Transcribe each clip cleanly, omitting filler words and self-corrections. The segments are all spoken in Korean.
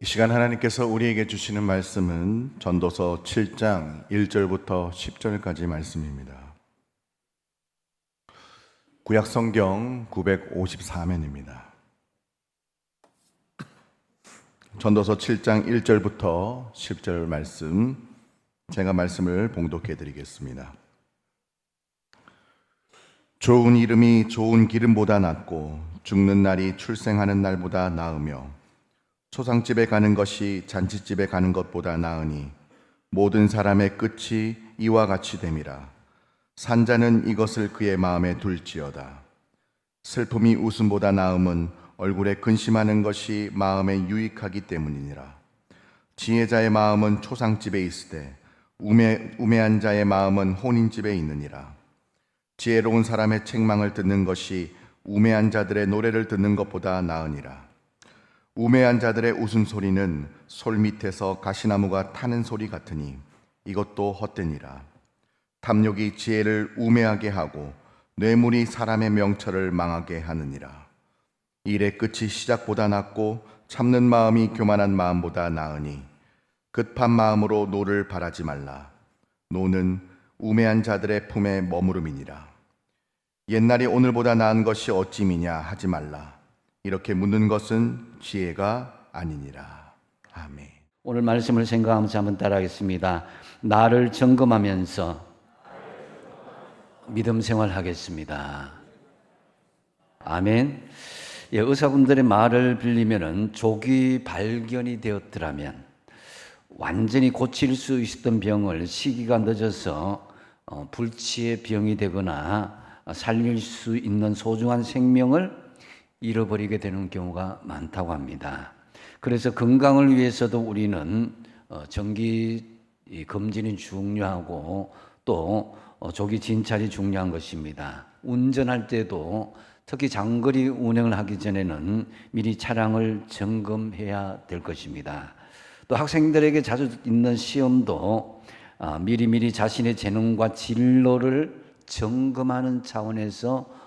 이 시간 하나님께서 우리에게 주시는 말씀은 전도서 7장 1절부터 10절까지 말씀입니다. 구약 성경 954면입니다. 전도서 7장 1절부터 10절 말씀, 제가 말씀을 봉독해 드리겠습니다. 좋은 이름이 좋은 기름보다 낫고 죽는 날이 출생하는 날보다 나으며 초상집에 가는 것이 잔치집에 가는 것보다 나으니 모든 사람의 끝이 이와 같이 됨이라. 산자는 이것을 그의 마음에 둘지어다. 슬픔이 웃음보다 나음은 얼굴에 근심하는 것이 마음에 유익하기 때문이니라. 지혜자의 마음은 초상집에 있으되 우매한 자의 마음은 혼인집에 있느니라. 지혜로운 사람의 책망을 듣는 것이 우매한 자들의 노래를 듣는 것보다 나으니라. 우매한 자들의 웃음소리는 솔 밑에서 가시나무가 타는 소리 같으니 이것도 헛되니라. 탐욕이 지혜를 우매하게 하고 뇌물이 사람의 명철을 망하게 하느니라. 일의 끝이 시작보다 낫고 참는 마음이 교만한 마음보다 나으니 급한 마음으로 노를 바라지 말라. 노는 우매한 자들의 품에 머무름이니라. 옛날이 오늘보다 나은 것이 어찌미냐 하지 말라. 이렇게 묻는 것은 지혜가 아니니라. 아멘. 오늘 말씀을 생각하면서 한번 따라하겠습니다. 나를 점검하면서 믿음 생활하겠습니다. 아멘. 예, 의사분들의 말을 빌리면은 조기 발견이 되었더라면 완전히 고칠 수 있었던 병을 시기가 늦어서 불치의 병이 되거나 살릴 수 있는 소중한 생명을 잃어버리게 되는 경우가 많다고 합니다. 그래서 건강을 위해서도 우리는 정기 검진이 중요하고 또 조기 진찰이 중요한 것입니다. 운전할 때도 특히 장거리 운행을 하기 전에는 미리 차량을 점검해야 될 것입니다. 또 학생들에게 자주 있는 시험도 미리미리 자신의 재능과 진로를 점검하는 차원에서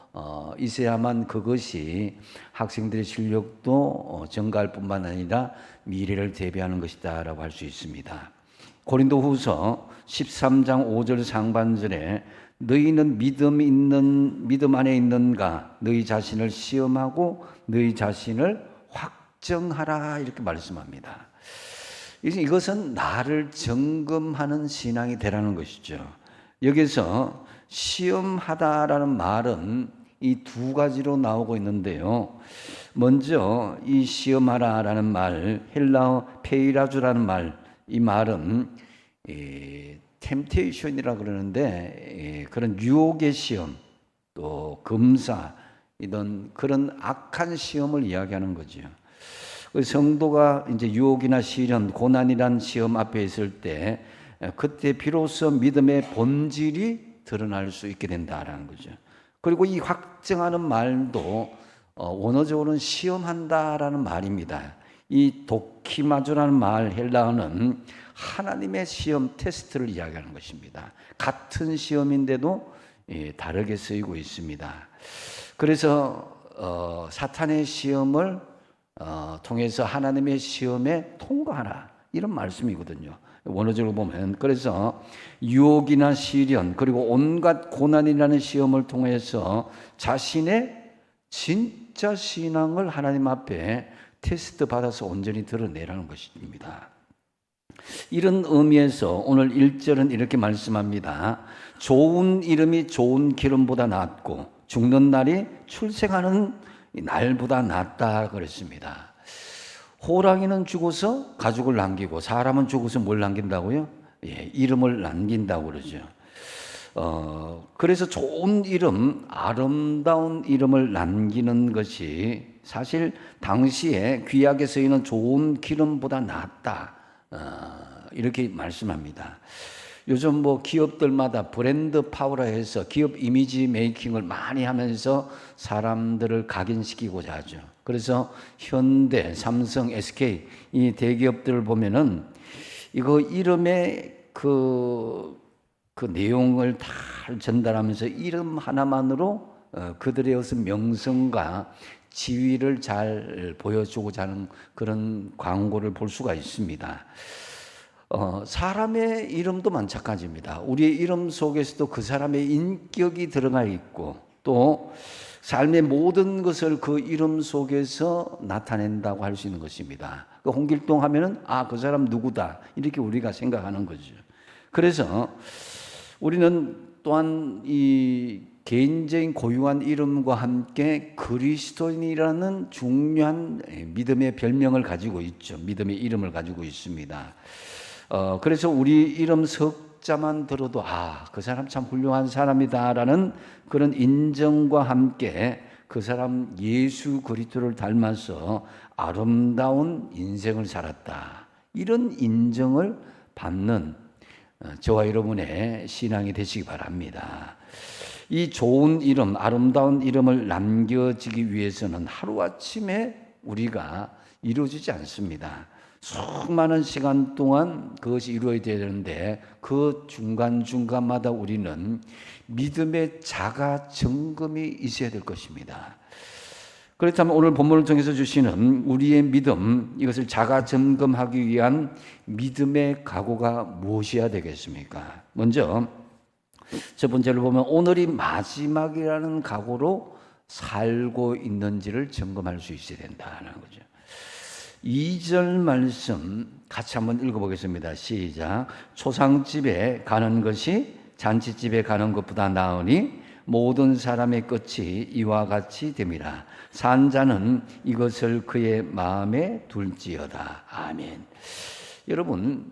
있어야만 그것이 학생들의 실력도 증가할 뿐만 아니라 미래를 대비하는 것이다 라고 할 수 있습니다. 고린도후서 13장 5절 상반절에 너희는 믿음 안에 있는가 너희 자신을 시험하고 너희 자신을 확정하라 이렇게 말씀합니다. 이것은 나를 점검하는 신앙이 되라는 것이죠. 여기서 시험하다라는 말은 이 두 가지로 나오고 있는데요. 먼저 이 시험하라라는 말, 헬라어 페이라주라는 말, 이 말은 템테이션이라 그러는데 그런 유혹의 시험, 또 검사, 이런 그런 악한 시험을 이야기하는 거죠. 성도가 이제 유혹이나 시련, 고난이란 시험 앞에 있을 때 그때 비로소 믿음의 본질이 드러날 수 있게 된다라는 거죠. 그리고 이 확정하는 말도 원어적으로는 시험한다라는 말입니다. 이 도키마주라는 말 헬라어는 하나님의 시험 테스트를 이야기하는 것입니다. 같은 시험인데도 다르게 쓰이고 있습니다. 그래서 사탄의 시험을 통해서 하나님의 시험에 통과하라 이런 말씀이거든요. 원어적으로 보면 그래서 유혹이나 시련 그리고 온갖 고난이라는 시험을 통해서 자신의 진짜 신앙을 하나님 앞에 테스트 받아서 온전히 드러내라는 것입니다. 이런 의미에서 오늘 1절은 이렇게 말씀합니다. 좋은 이름이 좋은 기름보다 낫고 죽는 날이 출생하는 날보다 낫다 그랬습니다. 호랑이는 죽어서 가죽을 남기고 사람은 죽어서 뭘 남긴다고요? 예, 이름을 남긴다고 그러죠. 그래서 좋은 이름, 아름다운 이름을 남기는 것이 사실 당시에 귀하게 쓰이는 좋은 기름보다 낫다. 이렇게 말씀합니다. 요즘 뭐 기업들마다 브랜드 파워라 해서 기업 이미지 메이킹을 많이 하면서 사람들을 각인시키고자 하죠. 그래서 현대, 삼성, SK 이 대기업들을 보면은 이거 이름의 그 내용을 다 전달하면서 이름 하나만으로 그들의 어떤 명성과 지위를 잘 보여주고자 하는 그런 광고를 볼 수가 있습니다. 사람의 이름도 마찬가지입니다. 우리의 이름 속에서도 그 사람의 인격이 들어가 있고 또 삶의 모든 것을 그 이름 속에서 나타낸다고 할 수 있는 것입니다. 그 홍길동 하면은 그 사람 누구다 이렇게 우리가 생각하는 거죠. 그래서 우리는 또한 이 개인적인 고유한 이름과 함께 그리스도인이라는 중요한 믿음의 별명을 가지고 있죠. 믿음의 이름을 가지고 있습니다. 그래서 우리 이름 석자만 들어도 그 사람 참 훌륭한 사람이다라는 그런 인정과 함께 그 사람 예수 그리스도를 닮아서 아름다운 인생을 살았다. 이런 인정을 받는 저와 여러분의 신앙이 되시기 바랍니다. 이 좋은 이름, 아름다운 이름을 남겨지기 위해서는 하루아침에 우리가 이루어지지 않습니다. 수많은 시간 동안 그것이 이루어져야 되는데 그 중간중간마다 우리는 믿음의 자가 점검이 있어야 될 것입니다. 그렇다면 오늘 본문을 통해서 주시는 우리의 믿음, 이것을 자가 점검하기 위한 믿음의 각오가 무엇이어야 되겠습니까? 먼저 첫 번째로 보면 오늘이 마지막이라는 각오로 살고 있는지를 점검할 수 있어야 된다는 거죠. 2절 말씀 같이 한번 읽어보겠습니다. 시작. 초상집에 가는 것이 잔치집에 가는 것보다 나으니 모든 사람의 끝이 이와 같이 됨이라. 산자는 이것을 그의 마음에 둘지어다. 아멘. 여러분,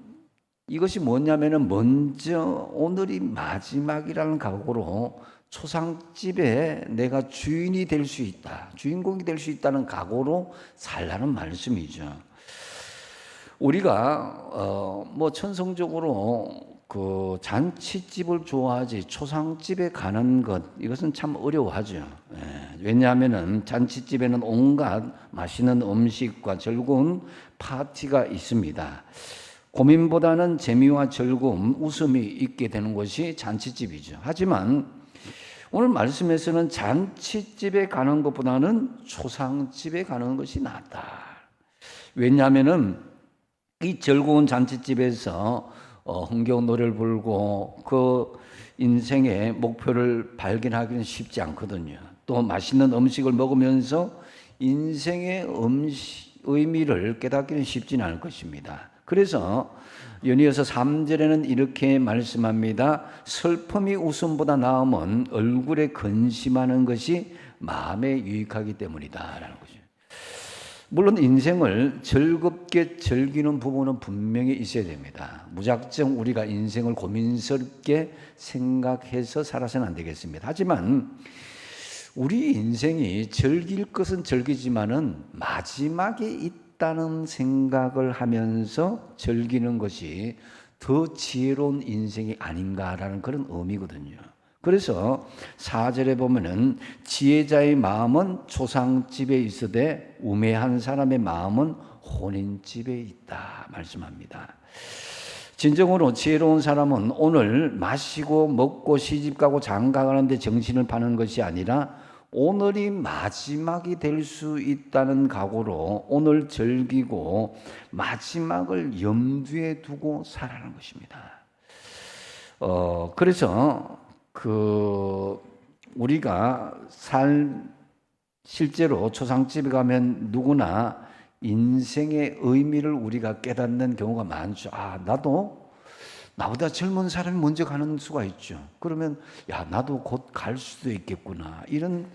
이것이 뭐냐면은 먼저 오늘이 마지막이라는 각오로 초상집에 내가 주인이 될 수 있다, 주인공이 될 수 있다는 각오로 살라는 말씀이죠. 우리가 뭐 천성적으로 그 잔치집을 좋아하지 초상집에 가는 것 이것은 참 어려워하죠. 왜냐하면은 잔치집에는 온갖 맛있는 음식과 즐거운 파티가 있습니다. 고민보다는 재미와 즐거움, 웃음이 있게 되는 것이 잔치집이죠. 하지만 오늘 말씀에서는 잔치집에 가는 것보다는 초상집에 가는 것이 낫다. 왜냐하면은 이 즐거운 잔치집에서 흥겨운 노래를 부르고 그 인생의 목표를 발견하기는 쉽지 않거든요. 또 맛있는 음식을 먹으면서 인생의 의미를 깨닫기는 쉽지는 않을 것입니다. 그래서 연이어서 3절에는 이렇게 말씀합니다. 슬픔이 웃음보다 나음은 얼굴에 근심하는 것이 마음에 유익하기 때문이다 라는 거죠. 물론 인생을 즐겁게 즐기는 부분은 분명히 있어야 됩니다. 무작정 우리가 인생을 고민스럽게 생각해서 살아서는 안 되겠습니다. 하지만 우리 인생이 즐길 것은 즐기지만은 마지막에 있다는 생각을 하면서 즐기는 것이 더 지혜로운 인생이 아닌가라는 그런 의미거든요. 그래서 4절에 보면은 지혜자의 마음은 초상집에 있으되 우매한 사람의 마음은 혼인집에 있다 말씀합니다. 진정으로 지혜로운 사람은 오늘 마시고 먹고 시집가고 장가가는데 정신을 파는 것이 아니라 오늘이 마지막이 될 수 있다는 각오로 오늘 즐기고 마지막을 염두에 두고 살아가는 것입니다. 그래서 우리가 실제로 초상집에 가면 누구나 인생의 의미를 우리가 깨닫는 경우가 많죠. 나도 나보다 젊은 사람이 먼저 가는 수가 있죠. 그러면 나도 곧 갈 수도 있겠구나 이런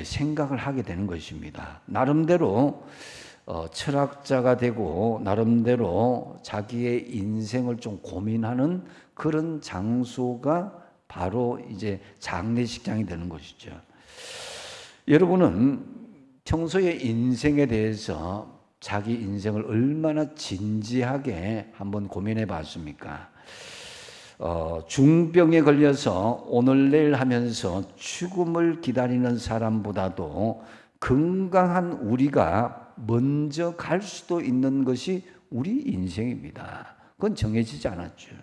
생각을 하게 되는 것입니다. 나름대로 철학자가 되고 나름대로 자기의 인생을 좀 고민하는 그런 장소가 바로 이제 장례식장이 되는 것이죠. 여러분은 평소에 인생에 대해서 자기 인생을 얼마나 진지하게 한번 고민해 봤습니까? 중병에 걸려서 오늘 내일 하면서 죽음을 기다리는 사람보다도 건강한 우리가 먼저 갈 수도 있는 것이 우리 인생입니다. 그건 정해지지 않았죠.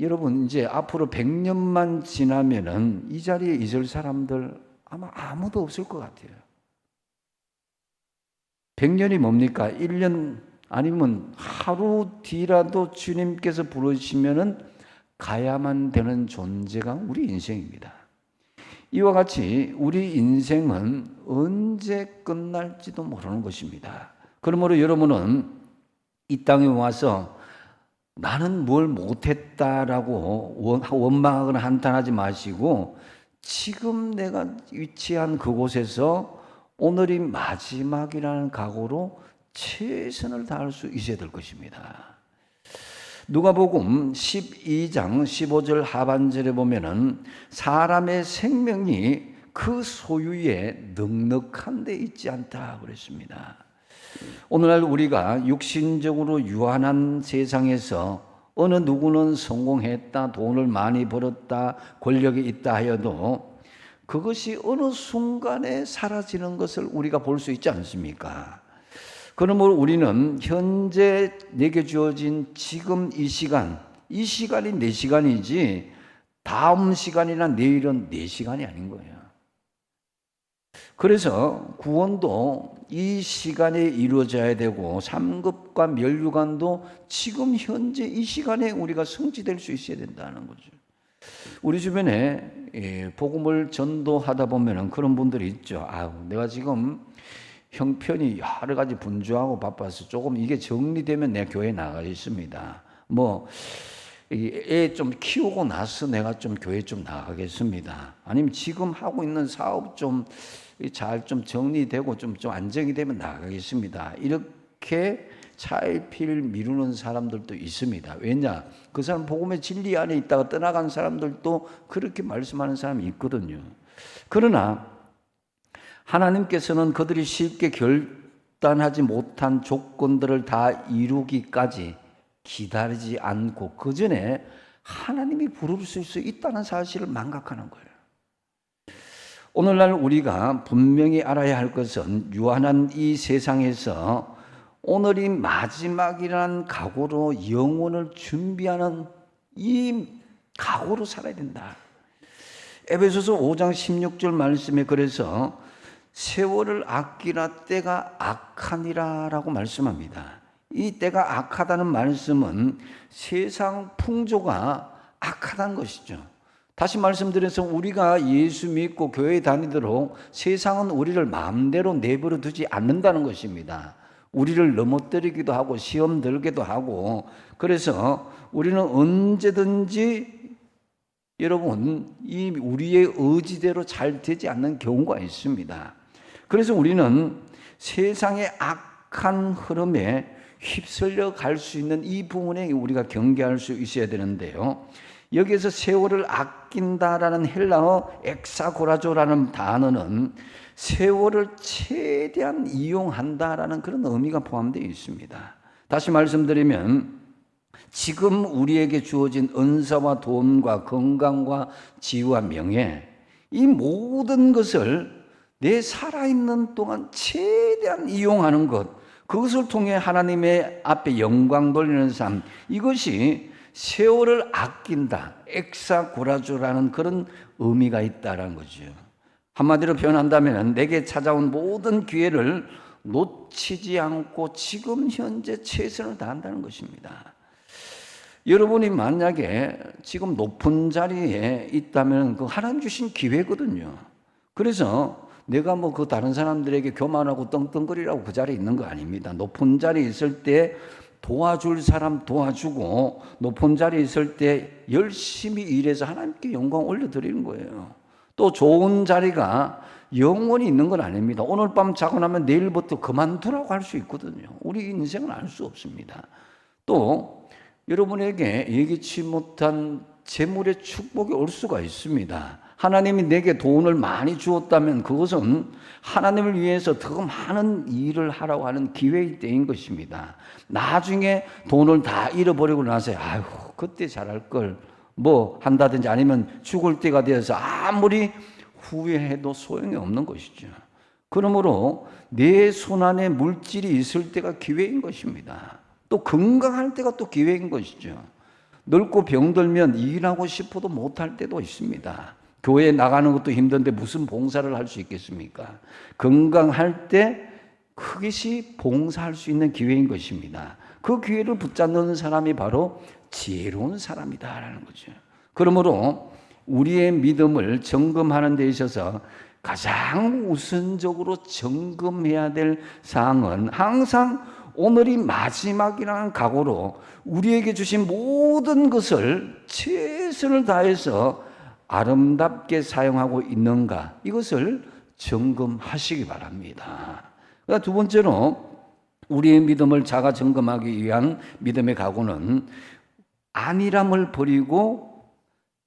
여러분 이제 앞으로 100년만 지나면은 이 자리에 있을 사람들 아마 아무도 없을 것 같아요. 100년이 뭡니까? 1년 아니면 하루 뒤라도 주님께서 부르시면은 가야만 되는 존재가 우리 인생입니다. 이와 같이 우리 인생은 언제 끝날지도 모르는 것입니다. 그러므로 여러분은 이 땅에 와서 나는 뭘 못했다라고 원망하거나 한탄하지 마시고 지금 내가 위치한 그곳에서 오늘이 마지막이라는 각오로 최선을 다할 수 있어야 될 것입니다. 누가복음 12장 15절 하반절에 보면은 사람의 생명이 그 소유에 넉넉한 데 있지 않다 그랬습니다. 오늘날 우리가 육신적으로 유한한 세상에서 어느 누구는 성공했다, 돈을 많이 벌었다, 권력이 있다 하여도 그것이 어느 순간에 사라지는 것을 우리가 볼 수 있지 않습니까? 그러므로 우리는 현재 내게 주어진 지금 이 시간이 내 시간이지 다음 시간이나 내일은 내 시간이 아닌 거예요. 그래서 구원도 이 시간에 이루어져야 되고 삼급과 멸류관도 지금 현재 이 시간에 우리가 성취될 수 있어야 된다는 거죠. 우리 주변에 복음을 전도하다 보면은 그런 분들이 있죠. 내가 지금 형편이 여러 가지 분주하고 바빠서 조금 이게 정리되면 내 교회 나가 있습니다. 애 좀 키우고 나서 내가 좀 교회 좀 나가겠습니다. 아니면 지금 하고 있는 사업 좀 잘 좀 정리되고 좀 안정이 되면 나가겠습니다. 이렇게 차일피일 미루는 사람들도 있습니다. 왜냐? 그 사람 복음의 진리 안에 있다가 떠나간 사람들도 그렇게 말씀하는 사람이 있거든요. 그러나 하나님께서는 그들이 쉽게 결단하지 못한 조건들을 다 이루기까지 기다리지 않고 그 전에 하나님이 부를 수 있다는 사실을 망각하는 거예요. 오늘날 우리가 분명히 알아야 할 것은 유한한 이 세상에서 오늘이 마지막이라는 각오로 영혼을 준비하는 이 각오로 살아야 된다. 에베소서 5장 16절 말씀에 그래서 세월을 아끼라 때가 악하니라라고 말씀합니다. 이 때가 악하다는 말씀은 세상 풍조가 악하다는 것이죠. 다시 말씀드려서 우리가 예수 믿고 교회 다니도록 세상은 우리를 마음대로 내버려 두지 않는다는 것입니다. 우리를 넘어뜨리기도 하고 시험 들기도 하고 그래서 우리는 언제든지 여러분 이 우리의 의지대로 잘 되지 않는 경우가 있습니다. 그래서 우리는 세상의 악한 흐름에 휩쓸려 갈 수 있는 이 부분에 우리가 경계할 수 있어야 되는데요. 여기에서 세월을 아낀다라는 헬라어 엑사고라조라는 단어는 세월을 최대한 이용한다라는 그런 의미가 포함되어 있습니다. 다시 말씀드리면 지금 우리에게 주어진 은사와 돈과 건강과 지위와 명예 이 모든 것을 내 살아있는 동안 최대한 이용하는 것 그것을 통해 하나님의 앞에 영광 돌리는 삶 이것이 세월을 아낀다 엑사고라조라는 그런 의미가 있다는 거죠. 한마디로 표현한다면 내게 찾아온 모든 기회를 놓치지 않고 지금 현재 최선을 다한다는 것입니다. 여러분이 만약에 지금 높은 자리에 있다면 그 하나님 주신 기회거든요. 그래서 내가 그 다른 사람들에게 교만하고 떵떵거리라고 그 자리에 있는 거 아닙니다. 높은 자리에 있을 때 도와줄 사람 도와주고 높은 자리에 있을 때 열심히 일해서 하나님께 영광 올려드리는 거예요. 또 좋은 자리가 영원히 있는 건 아닙니다. 오늘 밤 자고 나면 내일부터 그만두라고 할 수 있거든요. 우리 인생은 알 수 없습니다. 또 여러분에게 예기치 못한 재물의 축복이 올 수가 있습니다. 하나님이 내게 돈을 많이 주었다면 그것은 하나님을 위해서 더 많은 일을 하라고 하는 기회일 때인 것입니다. 나중에 돈을 다 잃어버리고 나서 그때 잘할 걸 한다든지 아니면 죽을 때가 되어서 아무리 후회해도 소용이 없는 것이죠. 그러므로 내 손안에 물질이 있을 때가 기회인 것입니다. 또 건강할 때가 또 기회인 것이죠. 늙고 병들면 일하고 싶어도 못할 때도 있습니다. 교회 나가는 것도 힘든데 무슨 봉사를 할 수 있겠습니까? 건강할 때 그것이 봉사할 수 있는 기회인 것입니다. 그 기회를 붙잡는 사람이 바로 지혜로운 사람이다라는 거죠. 그러므로 우리의 믿음을 점검하는 데 있어서 가장 우선적으로 점검해야 될 사항은 항상 오늘이 마지막이라는 각오로 우리에게 주신 모든 것을 최선을 다해서 아름답게 사용하고 있는가, 이것을 점검하시기 바랍니다. 두 번째로 우리의 믿음을 자가 점검하기 위한 믿음의 각오는 안일함을 버리고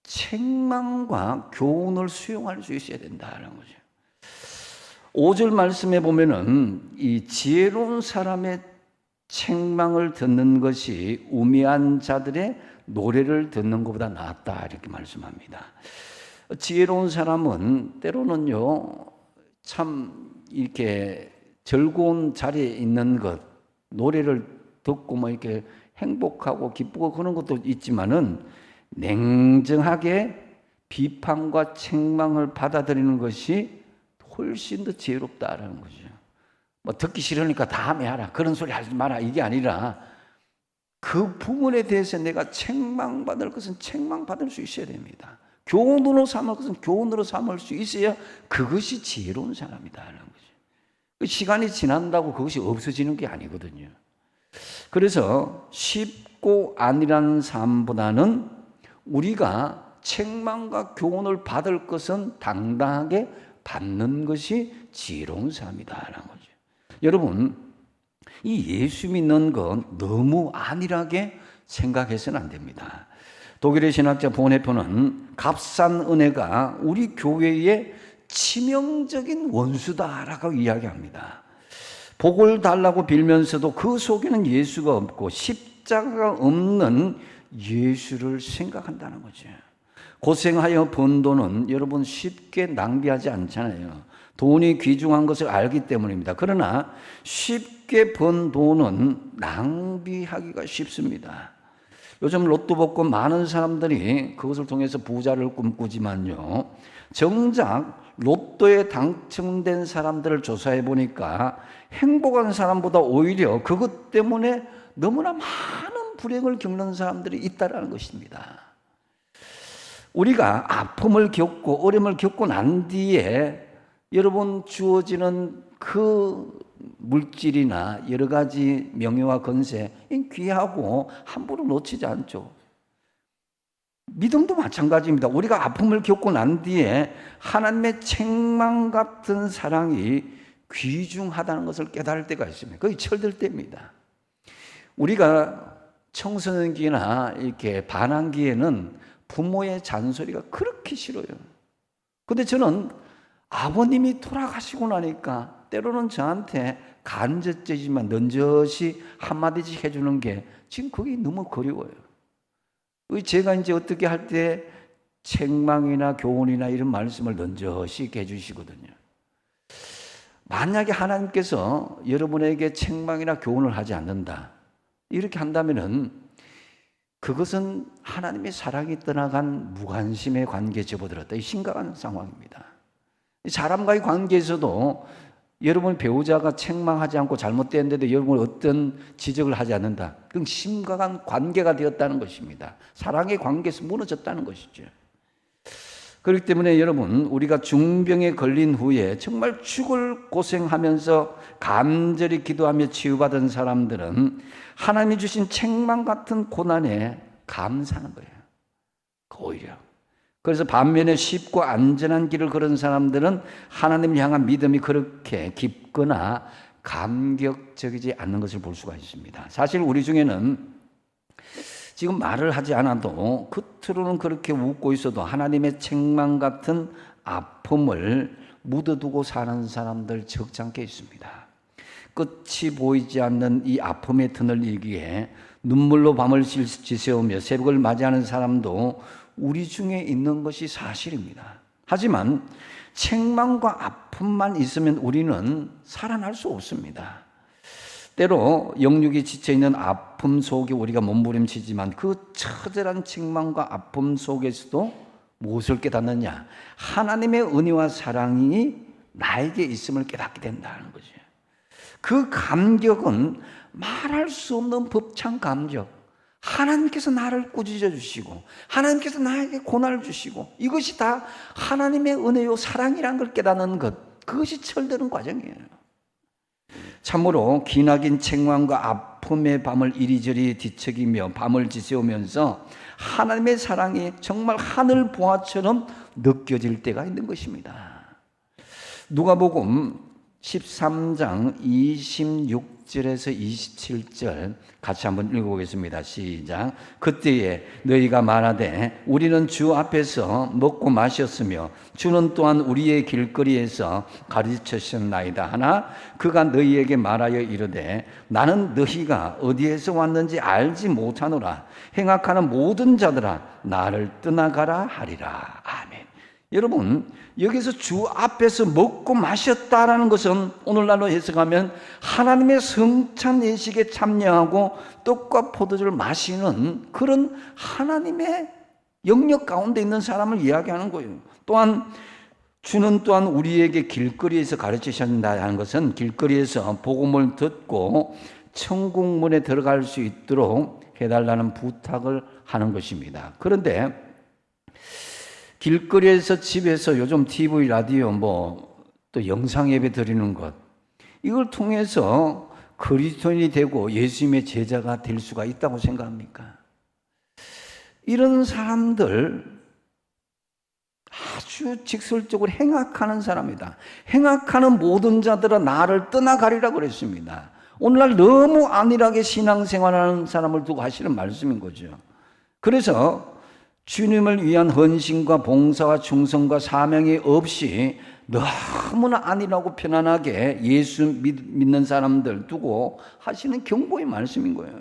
책망과 교훈을 수용할 수 있어야 된다는 거죠. 5절 말씀에 보면은 이 지혜로운 사람의 책망을 듣는 것이 우매한 자들의 노래를 듣는 것보다 낫다, 이렇게 말씀합니다. 지혜로운 사람은 때로는요, 참 이렇게 즐거운 자리에 있는 것, 노래를 듣고 뭐 이렇게 행복하고 기쁘고 그런 것도 있지만은 냉정하게 비판과 책망을 받아들이는 것이 훨씬 더 지혜롭다라는 거죠. 뭐 듣기 싫으니까 다음에 하라, 그런 소리 하지 마라, 이게 아니라 그 부분에 대해서 내가 책망받을 것은 책망받을 수 있어야 됩니다. 교훈으로 삼을 것은 교훈으로 삼을 수 있어야 그것이 지혜로운 사람이다라는 거죠. 시간이 지난다고 그것이 없어지는 게 아니거든요. 그래서 쉽고 안일한 삶보다는 우리가 책망과 교훈을 받을 것은 당당하게 받는 것이 지혜로운 삶이다라는 거죠. 여러분, 이 예수 믿는 건 너무 안일하게 생각해서는 안 됩니다. 독일의 신학자 보네포는 값싼 은혜가 우리 교회의 치명적인 원수다라고 이야기합니다. 복을 달라고 빌면서도 그 속에는 예수가 없고 십자가가 없는 예수를 생각한다는 거죠. 고생하여 번 돈은 여러분 쉽게 낭비하지 않잖아요. 돈이 귀중한 것을 알기 때문입니다. 그러나 쉽게 번 돈은 낭비하기가 쉽습니다. 요즘 로또 복권 많은 사람들이 그것을 통해서 부자를 꿈꾸지만요, 정작 로또에 당첨된 사람들을 조사해 보니까 행복한 사람보다 오히려 그것 때문에 너무나 많은 불행을 겪는 사람들이 있다는 것입니다. 우리가 아픔을 겪고 어려움을 겪고 난 뒤에 여러분 주어지는 그 물질이나 여러 가지 명예와 건세, 귀하고 함부로 놓치지 않죠. 믿음도 마찬가지입니다. 우리가 아픔을 겪고 난 뒤에 하나님의 책망 같은 사랑이 귀중하다는 것을 깨달을 때가 있습니다. 그게 철들 때입니다. 우리가 청소년기나 이렇게 반항기에는 부모의 잔소리가 그렇게 싫어요. 근데 저는 아버님이 돌아가시고 나니까 때로는 저한테 간접적이지만 넌저시 한마디씩 해주는 게 지금 그게 너무 그리워요. 제가 이제 어떻게 할 때 책망이나 교훈이나 이런 말씀을 넌저시 해주시거든요. 만약에 하나님께서 여러분에게 책망이나 교훈을 하지 않는다, 이렇게 한다면은 그것은 하나님의 사랑이 떠나간 무관심의 관계에 접어들었다. 이 심각한 상황입니다. 사람과의 관계에서도 여러분 배우자가 책망하지 않고 잘못됐는데도 여러분 어떤 지적을 하지 않는다, 그건 심각한 관계가 되었다는 것입니다. 사랑의 관계에서 무너졌다는 것이죠. 그렇기 때문에 여러분, 우리가 중병에 걸린 후에 정말 죽을 고생하면서 간절히 기도하며 치유받은 사람들은 하나님이 주신 책망 같은 고난에 감사하는 거예요. 오히려. 그래서 반면에 쉽고 안전한 길을 걸은 사람들은 하나님을 향한 믿음이 그렇게 깊거나 감격적이지 않는 것을 볼 수가 있습니다. 사실 우리 중에는 지금 말을 하지 않아도 겉으로는 그렇게 웃고 있어도 하나님의 책망 같은 아픔을 묻어두고 사는 사람들 적잖게 있습니다. 끝이 보이지 않는 이 아픔의 터널이기에 눈물로 밤을 지새우며 새벽을 맞이하는 사람도 우리 중에 있는 것이 사실입니다. 하지만 책망과 아픔만 있으면 우리는 살아날 수 없습니다. 때로 영육이 지쳐있는 아픔 속에 우리가 몸부림치지만 그 처절한 책망과 아픔 속에서도 무엇을 깨닫느냐? 하나님의 은혜와 사랑이 나에게 있음을 깨닫게 된다는 거죠. 그 감격은 말할 수 없는 벅찬 감격. 하나님께서 나를 꾸짖어 주시고 하나님께서 나에게 고난을 주시고 이것이 다 하나님의 은혜요 사랑이라는 걸 깨닫는 것, 그것이 철드는 과정이에요. 참으로 기나긴 책망과 아픔의 밤을 이리저리 뒤척이며 밤을 지새우면서 하나님의 사랑이 정말 하늘 보화처럼 느껴질 때가 있는 것입니다. 누가복음 13장 26절에서 27절 같이 한번 읽어보겠습니다. 시작. 그때에 너희가 말하되 우리는 주 앞에서 먹고 마셨으며 주는 또한 우리의 길거리에서 가르치셨나이다 하나 그가 너희에게 말하여 이르되 나는 너희가 어디에서 왔는지 알지 못하노라. 행악하는 모든 자들아 나를 떠나가라 하리라. 아멘. 여러분, 여기서 주 앞에서 먹고 마셨다라는 것은 오늘날로 해석하면 하나님의 성찬 예식에 참여하고 떡과 포도주를 마시는 그런 하나님의 영역 가운데 있는 사람을 이야기하는 거예요. 또한 주는 또한 우리에게 길거리에서 가르치셨다는 것은 길거리에서 복음을 듣고 천국문에 들어갈 수 있도록 해달라는 부탁을 하는 것입니다. 그런데 길거리에서 집에서 요즘 TV, 라디오 또 영상 예배 드리는 것 이걸 통해서 그리스도인이 되고 예수님의 제자가 될 수가 있다고 생각합니까? 이런 사람들 아주 직설적으로 행악하는 사람이다. 행악하는 모든 자들아 나를 떠나가리라 그랬습니다. 오늘날 너무 안일하게 신앙생활하는 사람을 두고 하시는 말씀인 거죠. 그래서 주님을 위한 헌신과 봉사와 충성과 사명이 없이 너무나 안일하고 편안하게 예수 믿는 사람들 두고 하시는 경고의 말씀인 거예요.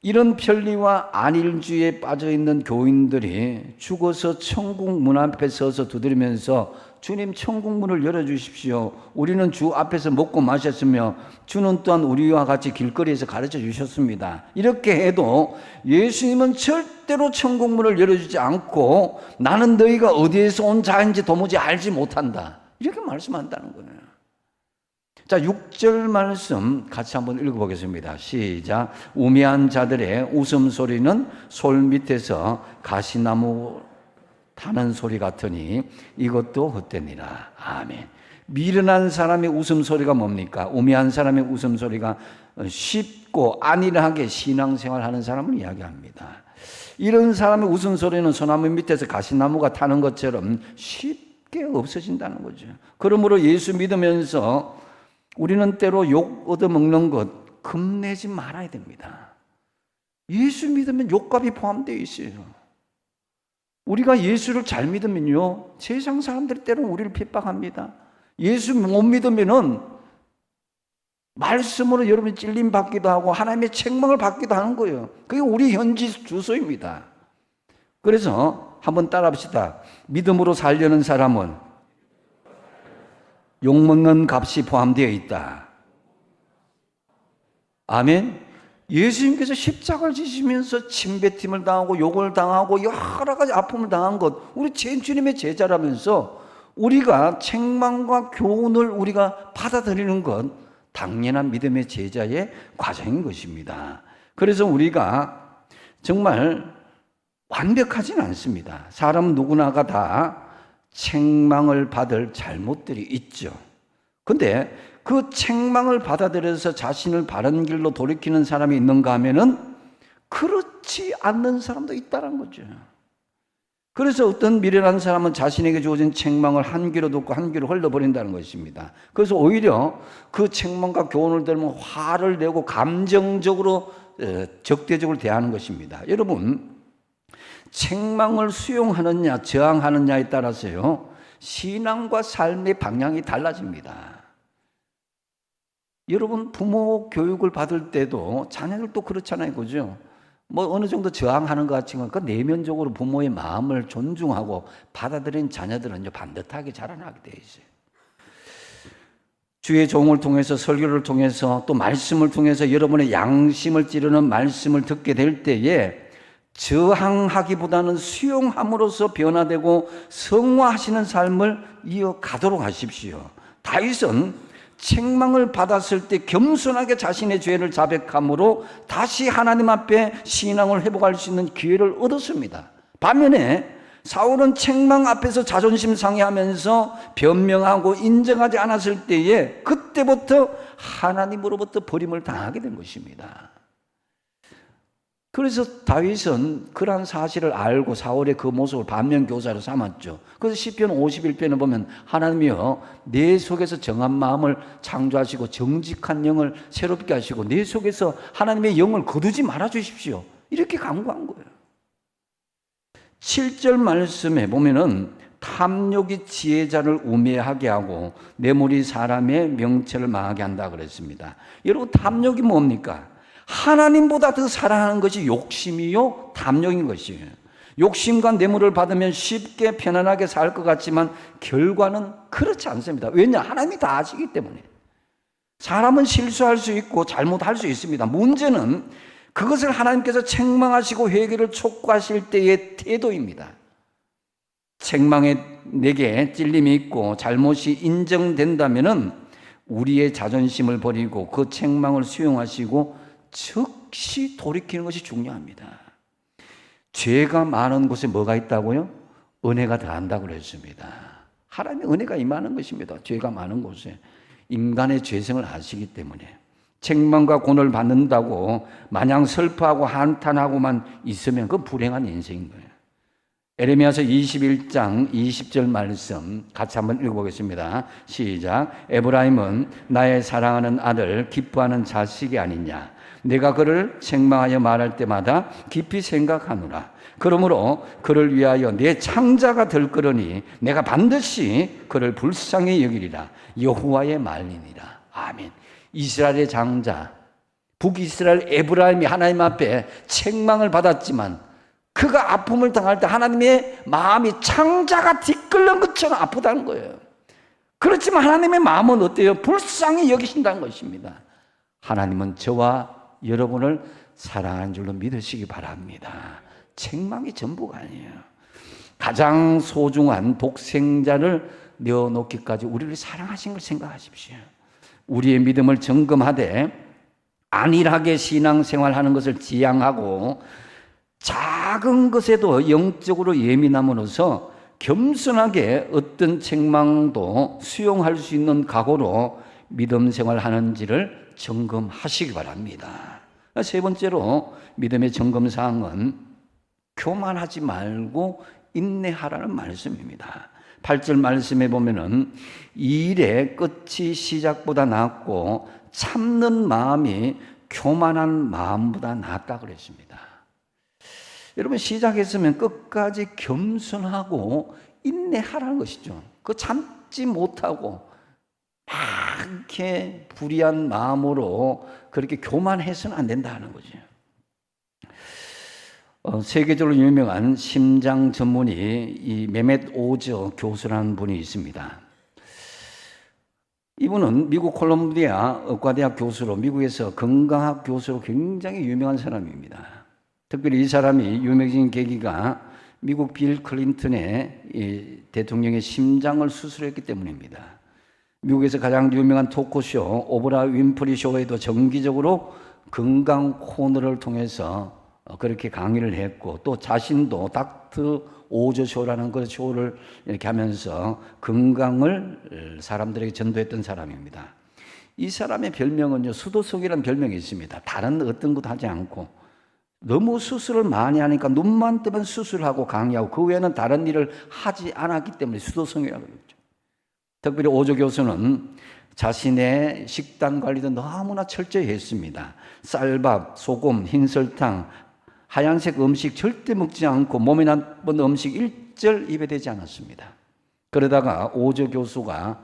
이런 편리와 안일주의에 빠져있는 교인들이 죽어서 천국 문 앞에 서서 두드리면서 주님 천국 문을 열어주십시오. 우리는 주 앞에서 먹고 마셨으며 주는 또한 우리와 같이 길거리에서 가르쳐 주셨습니다. 이렇게 해도 예수님은 절대로 천국 문을 열어주지 않고 나는 너희가 어디에서 온 자인지 도무지 알지 못한다. 이렇게 말씀한다는 거예요. 자, 6절 말씀 같이 한번 읽어보겠습니다. 시작. 우매한 자들의 웃음소리는 솔 밑에서 가시나무 타는 소리 같으니 이것도 헛되니라. 아멘. 미련한 사람의 웃음소리가 뭡니까? 우매한 사람의 웃음소리가 쉽고 안일하게 신앙생활하는 사람을 이야기합니다. 이런 사람의 웃음소리는 소나무 밑에서 가시나무가 타는 것처럼 쉽게 없어진다는 거죠. 그러므로 예수 믿으면서 우리는 때로 욕 얻어먹는 것 겁내지 말아야 됩니다. 예수 믿으면 욕값이 포함되어 있어요. 우리가 예수를 잘 믿으면요, 세상 사람들이 때로 우리를 핍박합니다. 예수 못 믿으면은 말씀으로 여러분이 찔림 받기도 하고 하나님의 책망을 받기도 하는 거예요. 그게 우리 현지 주소입니다. 그래서 한번 따라합시다. 믿음으로 살려는 사람은 욕먹는 값이 포함되어 있다. 아멘. 예수님께서 십자가를 지시면서 침뱉음을 당하고 욕을 당하고 여러 가지 아픔을 당한 것, 우리 주님의 제자라면서 우리가 책망과 교훈을 우리가 받아들이는 것 당연한 믿음의 제자의 과정인 것입니다. 그래서 우리가 정말 완벽하지는 않습니다. 사람 누구나가 다 책망을 받을 잘못들이 있죠. 근데 그 책망을 받아들여서 자신을 바른 길로 돌이키는 사람이 있는가 하면은 그렇지 않는 사람도 있다는 거죠. 그래서 어떤 미련한 사람은 자신에게 주어진 책망을 한 귀로 듣고 한 귀로 흘려버린다는 것입니다. 그래서 오히려 그 책망과 교훈을 들으면 화를 내고 감정적으로 적대적으로 대하는 것입니다. 여러분, 책망을 수용하느냐 저항하느냐에 따라서요 신앙과 삶의 방향이 달라집니다. 여러분, 부모 교육을 받을 때도 자녀들도 그렇잖아요, 그죠? 어느 정도 저항하는 것 같지만 그 내면적으로 부모의 마음을 존중하고 받아들인 자녀들은 반듯하게 자라나게 돼 있어요. 주의 종을 통해서 설교를 통해서 또 말씀을 통해서 여러분의 양심을 찌르는 말씀을 듣게 될 때에 저항하기보다는 수용함으로써 변화되고 성화하시는 삶을 이어가도록 하십시오. 다윗은 책망을 받았을 때 겸손하게 자신의 죄를 자백함으로 다시 하나님 앞에 신앙을 회복할 수 있는 기회를 얻었습니다. 반면에 사울은 책망 앞에서 자존심 상해하면서 변명하고 인정하지 않았을 때에 그때부터 하나님으로부터 버림을 당하게 된 것입니다. 그래서 다윗은 그러한 사실을 알고 사울의 그 모습을 반면교사로 삼았죠. 그래서 시편 51편을 보면 하나님이여 내 속에서 정한 마음을 창조하시고 정직한 영을 새롭게 하시고 내 속에서 하나님의 영을 거두지 말아 주십시오. 이렇게 간구한 거예요. 7절 말씀에 보면은 탐욕이 지혜자를 우매하게 하고 뇌물이 사람의 명체를 망하게 한다 그랬습니다. 여러분 탐욕이 뭡니까? 하나님보다 더 사랑하는 것이 욕심이요 탐욕인 것이에요. 욕심과 뇌물을 받으면 쉽게 편안하게 살 것 같지만 결과는 그렇지 않습니다. 왜냐? 하나님이 다 아시기 때문에. 사람은 실수할 수 있고 잘못할 수 있습니다. 문제는 그것을 하나님께서 책망하시고 회개를 촉구하실 때의 태도입니다. 책망에 내게 찔림이 있고 잘못이 인정된다면은 우리의 자존심을 버리고 그 책망을 수용하시고 즉시 돌이키는 것이 중요합니다. 죄가 많은 곳에 뭐가 있다고요? 은혜가 더한다고 그랬습니다. 하나님의 은혜가 임하는 것입니다. 죄가 많은 곳에. 인간의 죄성을 아시기 때문에. 책망과 고난을 받는다고 마냥 슬퍼하고 한탄하고만 있으면 그건 불행한 인생인 거예요. 에레미야서 21장 20절 말씀 같이 한번 읽어보겠습니다. 시작. 에브라임은 나의 사랑하는 아들 기뻐하는 자식이 아니냐. 내가 그를 책망하여 말할 때마다 깊이 생각하노라. 그러므로 그를 위하여 내 창자가 될 거러니 내가 반드시 그를 불쌍히 여기리라. 여호와의 말이니라. 아멘. 이스라엘의 장자 북이스라엘 에브라임이 하나님 앞에 책망을 받았지만 그가 아픔을 당할 때 하나님의 마음이 창자가 뒷끓는 것처럼 아프다는 거예요. 그렇지만 하나님의 마음은 어때요? 불쌍히 여기신다는 것입니다. 하나님은 저와 여러분을 사랑하는 줄로 믿으시기 바랍니다. 책망이 전부가 아니에요. 가장 소중한 독생자를 내어놓기까지 우리를 사랑하신 걸 생각하십시오. 우리의 믿음을 점검하되 안일하게 신앙생활하는 것을 지향하고 작은 것에도 영적으로 예민함으로써 겸손하게 어떤 책망도 수용할 수 있는 각오로 믿음 생활하는지를 점검하시기 바랍니다. 세 번째로 믿음의 점검사항은 교만하지 말고 인내하라는 말씀입니다. 8절 말씀에 보면은 일의 끝이 시작보다 낫고 참는 마음이 교만한 마음보다 낫다 그랬습니다. 여러분 시작했으면 끝까지 겸손하고 인내하라는 것이죠. 그 참지 못하고 막 이렇게 불의한 마음으로 그렇게 교만해서는 안 된다는 거죠. 세계적으로 유명한 심장 전문의 이 메멧 오저 교수라는 분이 있습니다. 이분은 미국 콜롬비아 의과대학 교수로 미국에서 건강학 교수로 굉장히 유명한 사람입니다. 특별히 이 사람이 유명해진 계기가 미국 빌 클린턴의 대통령의 심장을 수술했기 때문입니다. 미국에서 가장 유명한 토크쇼 오프라 윈프리 쇼에도 정기적으로 건강 코너를 통해서 그렇게 강의를 했고 또 자신도 닥터 오저 쇼라는 그 쇼를 이렇게 하면서 건강을 사람들에게 전도했던 사람입니다. 이 사람의 별명은요 수도속이라는 별명이 있습니다. 다른 어떤 것도 하지 않고 너무 수술을 많이 하니까 눈만 뜨면 수술하고 강의하고 그 외에는 다른 일을 하지 않았기 때문에 수도성이라고 그러죠. 특별히 오조 교수는 자신의 식단 관리도 너무나 철저히 했습니다. 쌀밥, 소금, 흰설탕, 하얀색 음식 절대 먹지 않고 몸에 나쁜 음식 일절 입에 대지 않았습니다. 그러다가 오조 교수가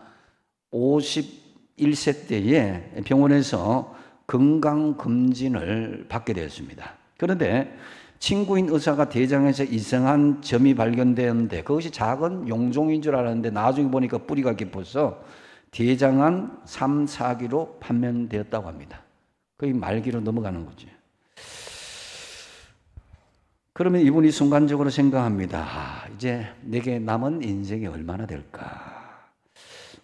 51세 때에 병원에서 건강검진을 받게 되었습니다. 그런데 친구인 의사가 대장에서 이상한 점이 발견되었는데 그것이 작은 용종인 줄 알았는데 나중에 보니까 뿌리가 깊어서 대장암 3, 4기로 판명되었다고 합니다. 거의 말기로 넘어가는 거죠. 그러면 이분이 순간적으로 생각합니다. 이제 내게 남은 인생이 얼마나 될까?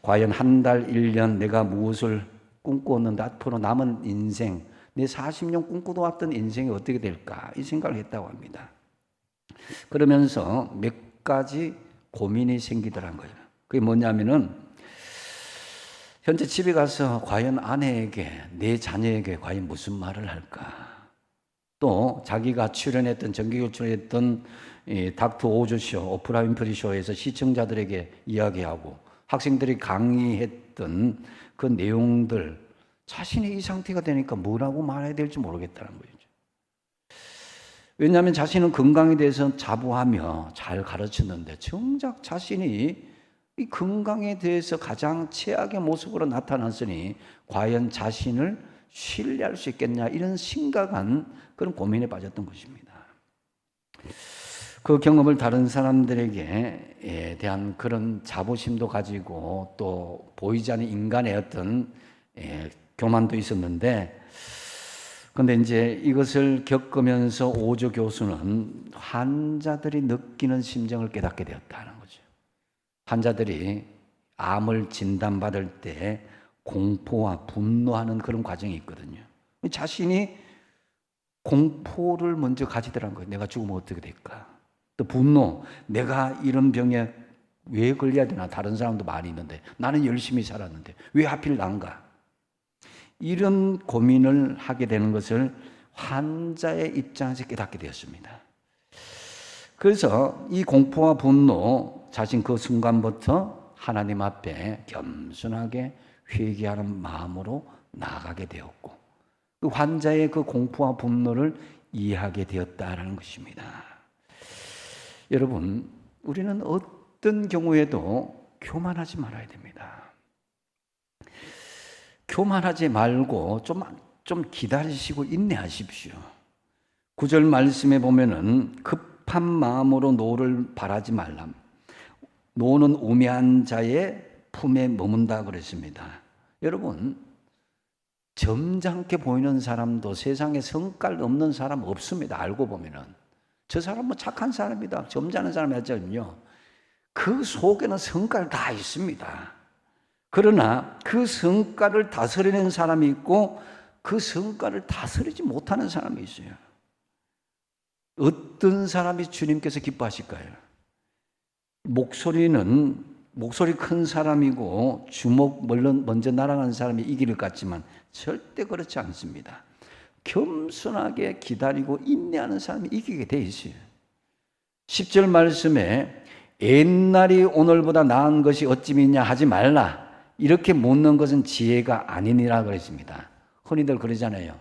과연 한 달, 1년 내가 무엇을 꿈꾸었는데 앞으로 남은 인생, 내 40년 꿈꾸도 왔던 인생이 어떻게 될까? 이 생각을 했다고 합니다. 그러면서 몇 가지 고민이 생기더란 거예요. 그게 뭐냐면은 현재 집에 가서 과연 아내에게, 내 자녀에게 과연 무슨 말을 할까? 또 자기가 출연했던, 정기적으로 출연했던 닥터 오즈 쇼, 오프라 윈프리 쇼에서 시청자들에게 이야기하고 학생들이 강의했던 그 내용들, 자신이 이 상태가 되니까 뭐라고 말해야 될지 모르겠다는 거죠. 왜냐하면 자신은 건강에 대해서 자부하며 잘 가르쳤는데 정작 자신이 이 건강에 대해서 가장 최악의 모습으로 나타났으니 과연 자신을 신뢰할 수 있겠냐, 이런 심각한 그런 고민에 빠졌던 것입니다. 그 경험을 다른 사람들에게 대한 그런 자부심도 가지고 또 보이지 않는 인간의 어떤 교만도 있었는데, 그런데 이제 이것을 겪으면서 오조 교수는 환자들이 느끼는 심정을 깨닫게 되었다는 거죠. 환자들이 암을 진단받을 때 공포와 분노하는 그런 과정이 있거든요. 자신이 공포를 먼저 가지더란 거예요. 내가 죽으면 어떻게 될까? 또 분노, 내가 이런 병에 왜 걸려야 되나? 다른 사람도 많이 있는데 나는 열심히 살았는데 왜 하필 난가? 이런 고민을 하게 되는 것을 환자의 입장에서 깨닫게 되었습니다. 그래서 이 공포와 분노, 자신 그 순간부터 하나님 앞에 겸손하게 회개하는 마음으로 나아가게 되었고, 그 환자의 그 공포와 분노를 이해하게 되었다라는 것입니다. 여러분, 우리는 어떤 경우에도 교만하지 말아야 됩니다. 교만하지 말고 좀 기다리시고 인내하십시오. 9절 말씀에 보면은 급한 마음으로 노를 바라지 말라. 노는 우매한 자의 품에 머문다 그랬습니다. 여러분, 점잖게 보이는 사람도 세상에 성깔 없는 사람 없습니다. 알고 보면은 저 사람은 착한 사람이다, 점잖은 사람이었거든요. 그 속에는 성깔 다 있습니다. 그러나 그 성깔을 다스리는 사람이 있고 그 성깔을 다스리지 못하는 사람이 있어요. 어떤 사람이 주님께서 기뻐하실까요? 목소리 큰 사람이고 주먹 먼저 날아가는 사람이 이길 것 같지만 절대 그렇지 않습니다. 겸손하게 기다리고 인내하는 사람이 이기게 돼 있어요. 10절 말씀에 옛날이 오늘보다 나은 것이 어찌미냐 하지 말라, 이렇게 묻는 것은 지혜가 아니니라 그랬습니다. 흔히들 그러잖아요.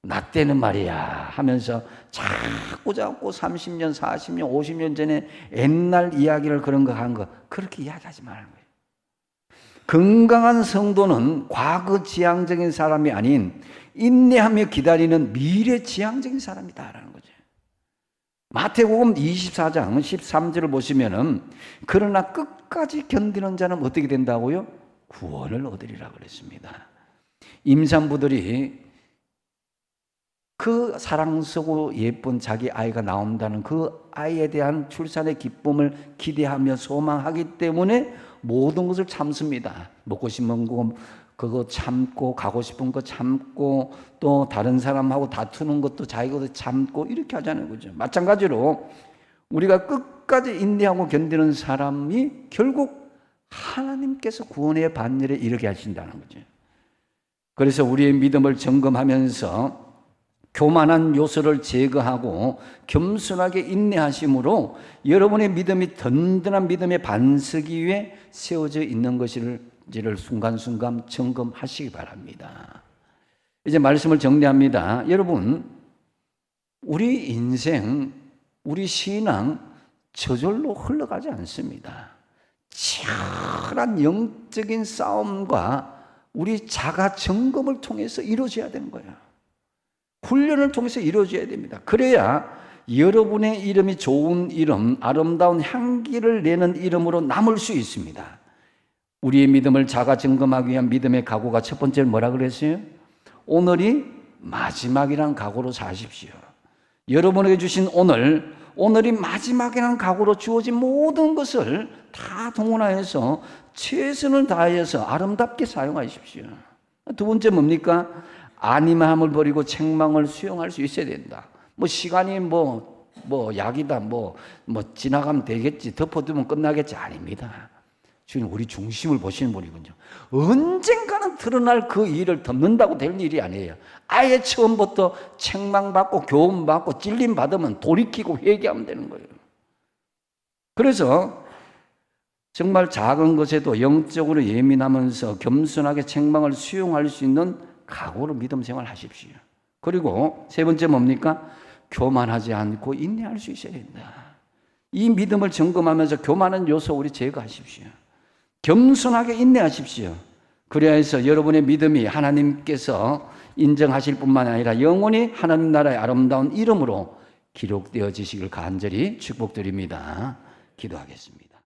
나 때는 말이야 하면서 자꾸 30년, 40년, 50년 전에 옛날 이야기를 그런 거 한 거, 그렇게 이야기하지 말라는 거예요. 건강한 성도는 과거 지향적인 사람이 아닌 인내하며 기다리는 미래 지향적인 사람이다라는 거죠. 마태복음 24장 13절을 보시면은 그러나 끝까지 견디는 자는 어떻게 된다고요? 구원을 얻으리라 그랬습니다. 임산부들이 그 사랑스럽고 예쁜 자기 아이가 나온다는 그 아이에 대한 출산의 기쁨을 기대하며 소망하기 때문에 모든 것을 참습니다. 먹고 싶은 거 그거 참고, 가고 싶은 거 참고, 또 다른 사람하고 다투는 것도 자기 것도 참고, 이렇게 하자는 거죠. 마찬가지로 우리가 끝까지 인내하고 견디는 사람이 결국 하나님께서 구원의 반열에 이르게 하신다는 거죠. 그래서 우리의 믿음을 점검하면서 교만한 요소를 제거하고 겸손하게 인내하심으로 여러분의 믿음이 든든한 믿음의 반석 위에 세워져 있는 것인지를 순간순간 점검하시기 바랍니다. 이제 말씀을 정리합니다. 여러분, 우리 인생, 우리 신앙 저절로 흘러가지 않습니다. 치열한 영적인 싸움과 우리 자가 점검을 통해서 이루어져야 되는 거예요. 훈련을 통해서 이루어져야 됩니다. 그래야 여러분의 이름이 좋은 이름, 아름다운 향기를 내는 이름으로 남을 수 있습니다. 우리의 믿음을 자가 점검하기 위한 믿음의 각오가 첫 번째는 뭐라 그랬어요? 오늘이 마지막이란 각오로 사십시오. 여러분에게 주신 오늘이 마지막이라는 각오로 주어진 모든 것을 다 동원하여서 최선을 다해서 아름답게 사용하십시오. 두 번째 뭡니까? 안임함을 버리고 책망을 수용할 수 있어야 된다. 시간이 약이다, 지나가면 되겠지, 덮어두면 끝나겠지. 아닙니다. 주님, 우리 중심을 보시는 분이군요. 언젠가는 드러날 그 일을 덮는다고 될 일이 아니에요. 아예 처음부터 책망받고 교훈받고 찔림받으면 돌이키고 회개하면 되는 거예요. 그래서 정말 작은 것에도 영적으로 예민하면서 겸손하게 책망을 수용할 수 있는 각오로 믿음 생활 하십시오. 그리고 세 번째 뭡니까? 교만하지 않고 인내할 수 있어야 된다. 이 믿음을 점검하면서 교만한 요소 우리 제거하십시오. 겸손하게 인내하십시오. 그래야 해서 여러분의 믿음이 하나님께서 인정하실 뿐만 아니라 영원히 하나님 나라의 아름다운 이름으로 기록되어지시길 간절히 축복드립니다. 기도하겠습니다.